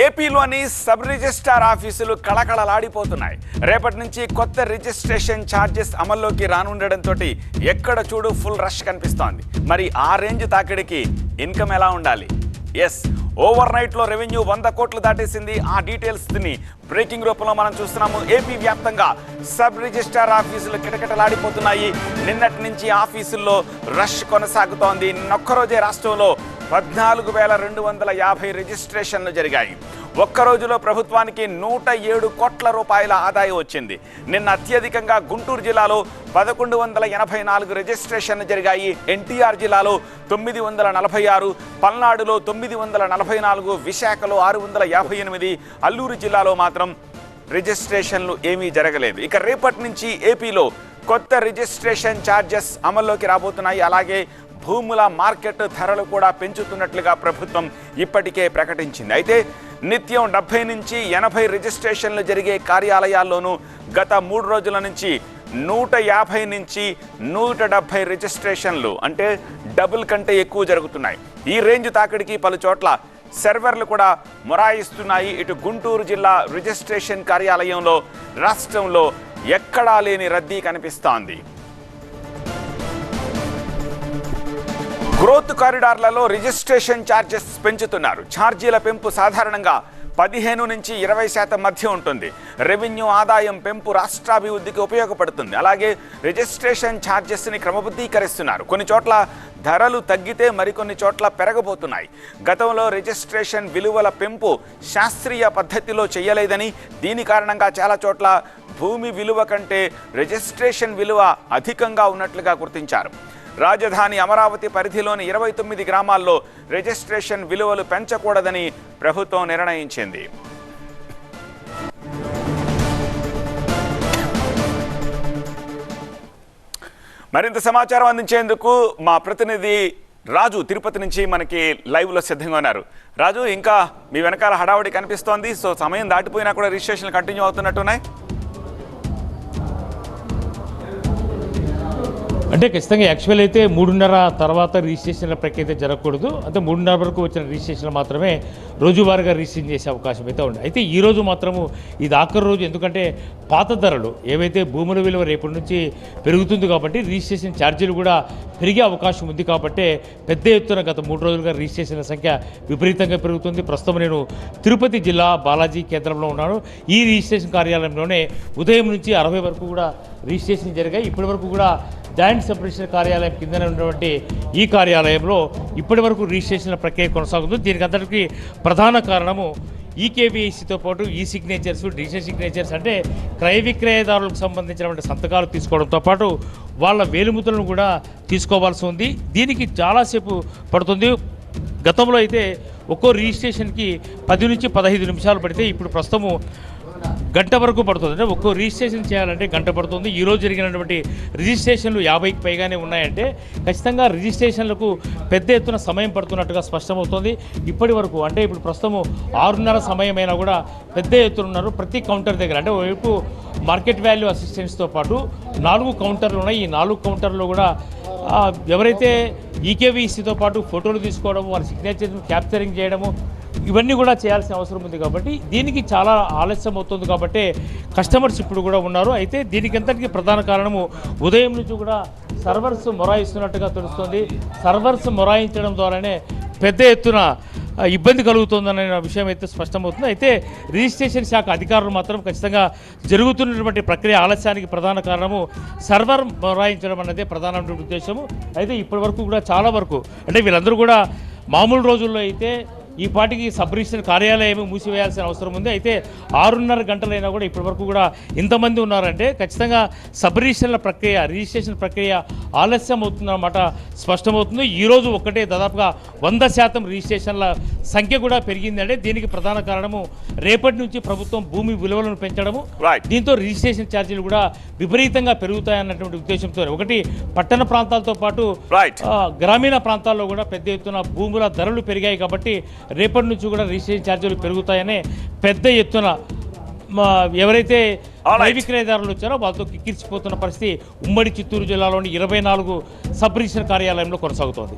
ఏపీలోని sub registrar ఆఫీసులు కళకళలాడిపోతున్నాయి. రేపటి నుంచి కొత్త రిజిస్ట్రేషన్ ఛార్జెస్ అమల్లోకి రానుండడంతో ఎక్కడ చూడు ఫుల్ రష్ కనిపిస్తోంది. మరి ఆ రేంజ్ తాకిడికి ఇన్కమ్ ఎలా ఉండాలి? ఎస్, ఓవర్ నైట్లో రెవెన్యూ 100 కోట్లు దాటేసింది. ఆ డీటెయిల్స్ని బ్రేకింగ్ రూపంలో మనం చూస్తున్నాము. ఏపీ వ్యాప్తంగా సబ్ రిజిస్ట్రార్ ఆఫీసులు కిటకిటలాడిపోతున్నాయి. నిన్నటి నుంచి ఆఫీసుల్లో రష్ కొనసాగుతోంది. నిన్నొక్కరోజే రాష్ట్రంలో 14,250 రిజిస్ట్రేషన్లు జరిగాయి. ఒక్కరోజులో ప్రభుత్వానికి 107 కోట్ల రూపాయల ఆదాయం వచ్చింది. నిన్న అత్యధికంగా గుంటూరు జిల్లాలో 1184 రిజిస్ట్రేషన్లు జరిగాయి. ఎన్టీఆర్ జిల్లాలో 946, పల్నాడులో 944, విశాఖలో 658, అల్లూరు జిల్లాలో మాత్రం రిజిస్ట్రేషన్లు ఏమీ జరగలేదు. ఇక రేపటి నుంచి ఏపీలో కొత్త రిజిస్ట్రేషన్ ఛార్జెస్ అమల్లోకి రాబోతున్నాయి. అలాగే భూముల మార్కెట్ ధరలు కూడా పెంచుతున్నట్లుగా ప్రభుత్వం ఇప్పటికే ప్రకటించింది. అయితే నిత్యం 70 నుంచి 80 రిజిస్ట్రేషన్లు జరిగే కార్యాలయాల్లోనూ గత 3 రోజుల నుంచి 150 నుంచి 170 రిజిస్ట్రేషన్లు, అంటే డబుల్ కంటే ఎక్కువ జరుగుతున్నాయి. ఈ రేంజ్ తాకిడికి పలు చోట్ల సర్వర్లు కూడా మొరాయిస్తున్నాయి. ఇటు గుంటూరు జిల్లా రిజిస్ట్రేషన్ కార్యాలయంలో రాష్ట్రంలో ఎక్కడా లేని రద్దీ కనిపిస్తోంది. గ్రోత్ కారిడార్లలో రిజిస్ట్రేషన్ ఛార్జెస్ పెంచుతున్నారు. ఛార్జీల పెంపు సాధారణంగా 15 నుంచి 20% మధ్య ఉంటుంది. రెవెన్యూ ఆదాయం పెంపు రాష్ట్రాభివృద్ధికి ఉపయోగపడుతుంది. అలాగే రిజిస్ట్రేషన్ ఛార్జెస్ని క్రమబద్ధీకరిస్తున్నారు. కొన్ని చోట్ల ధరలు తగ్గితే మరికొన్ని చోట్ల పెరగబోతున్నాయి. గతంలో రిజిస్ట్రేషన్ విలువల పెంపు శాస్త్రీయ పద్ధతిలో చేయలేదని, దీని కారణంగా చాలా చోట్ల భూమి విలువ కంటే రిజిస్ట్రేషన్ విలువ అధికంగా ఉన్నట్లుగా గుర్తించారు. రాజధాని అమరావతి పరిధిలోని 29 గ్రామాల్లో రిజిస్ట్రేషన్ విలువలు పెంచకూడదని ప్రభుత్వం నిర్ణయించింది. మరింత సమాచారం అందించేందుకు మా ప్రతినిధి రాజు తిరుపతి నుంచి మనకి లైవ్లో సిద్ధంగా ఉన్నారు. రాజు, ఇంకా మీ వెనకాల హడావుడి కనిపిస్తోంది. సో సమయం దాటిపోయినా కూడా రిజిస్ట్రేషన్ కంటిన్యూ అవుతున్నట్టున్నాయి. అంటే ఖచ్చితంగా యాక్చువల్ అయితే 3:30 తర్వాత రిజిస్ట్రేషన్ల ప్రక్రియ అయితే జరగకూడదు. అంటే 3:30 వరకు వచ్చిన రిజిస్ట్రేషన్లు మాత్రమే రోజువారీగా రిజిస్ట్రేషన్ చేసే అవకాశం అయితే ఉంది. అయితే ఈరోజు మాత్రము ఇది ఆఖరి రోజు. ఎందుకంటే పాత ధరలు ఏవైతే భూముల విలువ రేపటి నుంచి పెరుగుతుంది కాబట్టి రిజిస్ట్రేషన్ ఛార్జీలు కూడా పెరిగే అవకాశం ఉంది. కాబట్టి పెద్ద ఎత్తున గత 3 రోజులుగా రిజిస్ట్రేషన్ల సంఖ్య విపరీతంగా పెరుగుతుంది. ప్రస్తుతం నేను తిరుపతి జిల్లా బాలాజీ కేంద్రంలో ఉన్నాను. ఈ రిజిస్ట్రేషన్ కార్యాలయంలోనే ఉదయం నుంచి 60 వరకు కూడా రిజిస్ట్రేషన్ జరిగాయి. ఇప్పటి వరకు కూడా జాయింట్ సబ్ రిజిస్టర్ కార్యాలయం కిందనే ఉన్నటువంటి ఈ కార్యాలయంలో ఇప్పటి వరకు రిజిస్ట్రేషన్ల ప్రక్రియ కొనసాగుతుంది. దీనికి అందరికీ ప్రధాన కారణము ఈకేవీఐసీతో పాటు ఈ సిగ్నేచర్స్, డిజిటల్ సిగ్నేచర్స్, అంటే క్రయ విక్రయదారులకు సంబంధించినటువంటి సంతకాలు తీసుకోవడంతో పాటు వాళ్ళ వేలిముద్రలను కూడా తీసుకోవాల్సి ఉంది. దీనికి చాలాసేపు పడుతుంది. గతంలో అయితే ఒక్కో రిజిస్ట్రేషన్కి 10 నుంచి 15 నిమిషాలు పడితే ఇప్పుడు ప్రస్తుతము గంట వరకు పడుతుంది. అంటే ఒక్కో రిజిస్ట్రేషన్ చేయాలంటే గంట పడుతుంది. ఈరోజు జరిగినటువంటి రిజిస్ట్రేషన్లు 50కి పైగానే ఉన్నాయంటే ఖచ్చితంగా రిజిస్ట్రేషన్లకు పెద్ద ఎత్తున సమయం పడుతున్నట్టుగా స్పష్టమవుతుంది. ఇప్పటి వరకు అంటే ఇప్పుడు ప్రస్తుతం 6:30 సమయమైనా కూడా పెద్ద ఎత్తున ఉన్నారు ప్రతి కౌంటర్ దగ్గర. అంటే వైపు మార్కెట్ వాల్యూ అసిస్టెంట్స్తో పాటు 4 కౌంటర్లు ఉన్నాయి. ఈ 4 కౌంటర్లో కూడా ఎవరైతే ఈకేవీసీతో పాటు ఫోటోలు తీసుకోవడము, వాళ్ళ సిగ్నేచర్ క్యాప్చరింగ్ చేయడము, ఇవన్నీ కూడా చేయాల్సిన అవసరం ఉంది. కాబట్టి దీనికి చాలా ఆలస్యం అవుతుంది. కాబట్టి కస్టమర్స్ ఇప్పుడు కూడా ఉన్నారు. అయితే దీనికి అంతటికీ ప్రధాన కారణము ఉదయం నుంచి కూడా సర్వర్స్ మొరాయిస్తున్నట్టుగా తెలుస్తుంది. సర్వర్స్ మొరాయించడం ద్వారానే పెద్ద ఎత్తున ఇబ్బంది కలుగుతుందనే విషయం అయితే స్పష్టమవుతుంది. అయితే రిజిస్ట్రేషన్ శాఖ అధికారులు మాత్రం ఖచ్చితంగా జరుగుతున్నటువంటి ప్రక్రియ ఆలస్యానికి ప్రధాన కారణము సర్వర్ మొరాయించడం అనేది ప్రధానమైన ఉద్దేశము. అయితే ఇప్పటి వరకు కూడా చాలా వరకు అంటే వీళ్ళందరూ కూడా మామూలు రోజుల్లో అయితే ఈ పాటికి సబ్ రిజిస్టర్ కార్యాలయం మూసివేయాల్సిన అవసరం ఉంది. అయితే 6:30 గంటలైనా కూడా ఇప్పటి వరకు కూడా ఇంతమంది ఉన్నారంటే ఖచ్చితంగా సబ్ రిజిస్టర్ల ప్రక్రియ, రిజిస్ట్రేషన్ ప్రక్రియ ఆలస్యం అవుతుందన్నమాట స్పష్టమవుతుంది. ఈరోజు ఒక్కటే దాదాపుగా 100% రిజిస్ట్రేషన్ల సంఖ్య కూడా పెరిగిందంటే దీనికి ప్రధాన కారణము రేపటి నుంచి ప్రభుత్వం భూమి విలువలను పెంచడము, దీంతో రిజిస్ట్రేషన్ ఛార్జీలు కూడా విపరీతంగా పెరుగుతాయన్నటువంటి ఉద్దేశంతో ఒకటి పట్టణ ప్రాంతాలతో పాటు గ్రామీణ ప్రాంతాల్లో కూడా పెద్ద ఎత్తున భూముల ధరలు పెరిగాయి. కాబట్టి రేపటి నుంచి కూడా రిజిస్ట్రేషన్ ఛార్జీలు పెరుగుతాయనే పెద్ద ఎత్తున ఎవరైతే విక్రయదారులు వచ్చారో వాళ్ళతో కిక్కిరిసిపోతున్న పరిస్థితి ఉమ్మడి చిత్తూరు జిల్లాలోని 24 సబ్ రిజిస్టర్ కార్యాలయంలో కొనసాగుతోంది.